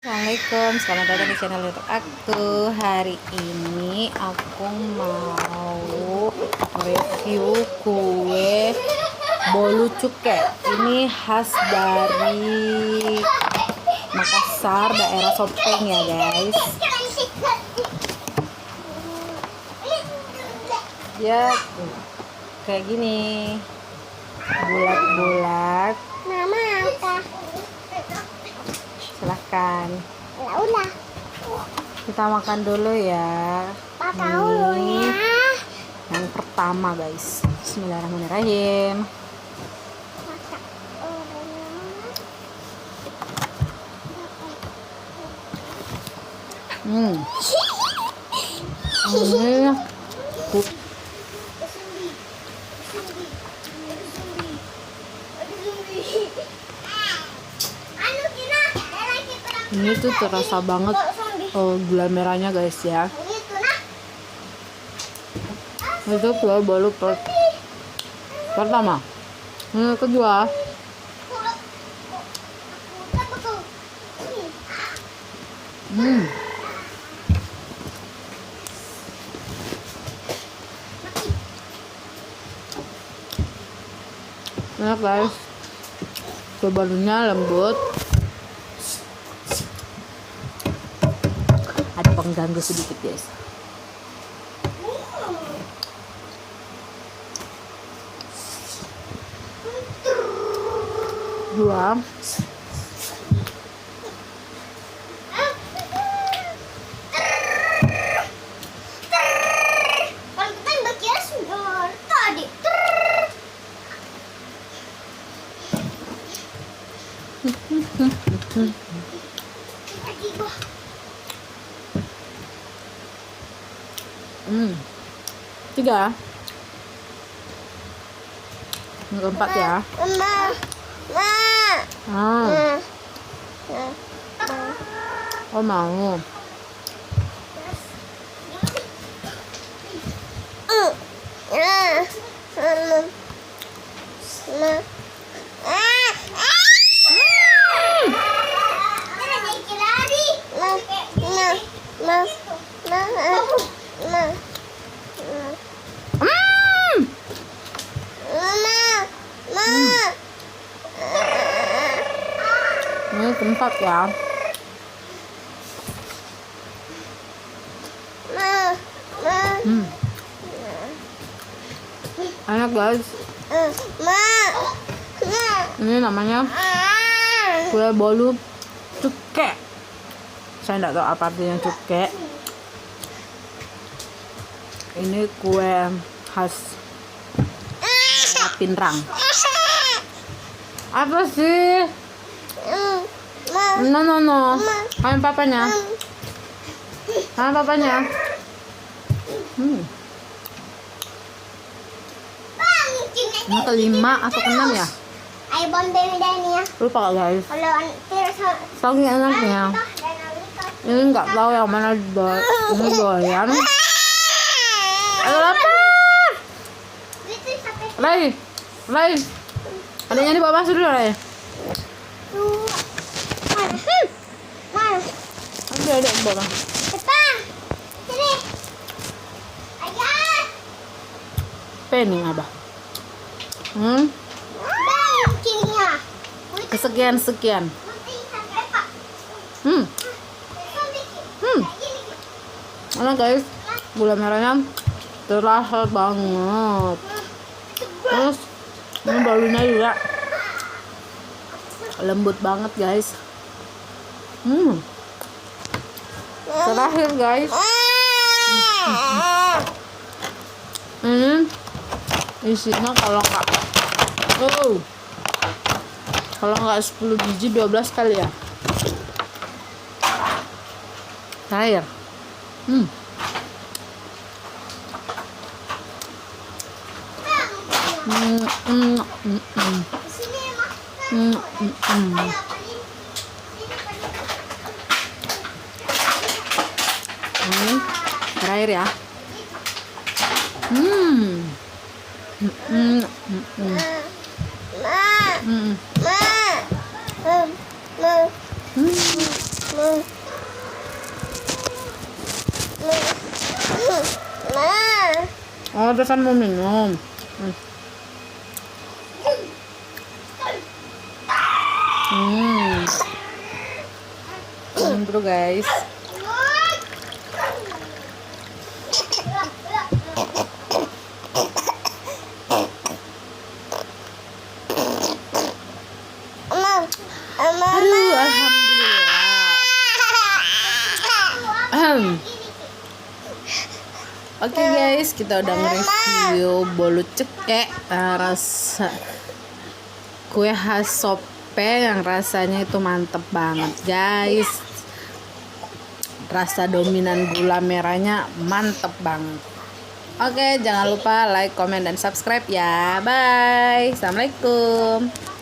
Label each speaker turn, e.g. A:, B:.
A: Assalamualaikum, selamat datang di channel YouTube aku. Hari ini aku mau review kue bolu cuke. Ini khas dari Makassar, daerah Sopeng ya guys. Ya, kayak gini, bulat-bulat.
B: Mama apa?
A: Silahkan.
B: Ya udah.
A: Kita makan dulu ya.
B: Ini
A: Yang pertama guys. Bismillahirrahmanirrahim. Ini ini tuh terasa banget gula merahnya guys ya. Itu kue bolu pertama. Ini kedua. Enak guys. Kue bolunya lembut. Ada pengganggu sedikit guys. Dua. Tiga. Yang keempat ya. Oh mau. Ini keempat ya. Enak guys. Ini namanya kue bolu cuke. Saya tidak tahu apa artinya cuke. Ini kue khas Pinrang. Apa sih? No. Ayo papanya. Ayo papanya. Ini kelima atau keenam ya?
B: Ayo bombe ini ya.
A: Lupa guys.
B: Kalau
A: Saking enaknya. Ini nggak tahu yang mana ini doyan. Ayo lapar. Rai. Adanya dibawa masuk dulu Rai. Ada bawa.
B: Cepat. Sini. Ayah.
A: Pening abah. Sekian. Mana guys, gula merahnya terasa banget. Terus ini bolunya juga lembut banget guys. Terakhir guys, ini isinya kalau nggak 10 biji 12 kali ya. Terakhir. Terakhir ya. Oh, Tesan mau minum. Minum dulu guys. Aduh, alhamdulillah. Oke guys, kita udah nge-review bolu cekek rasa kue khas Sope yang rasanya itu mantep banget guys. Rasa dominan gula merahnya mantep banget. Oke, jangan lupa like, comment, dan subscribe ya. Bye. Assalamualaikum.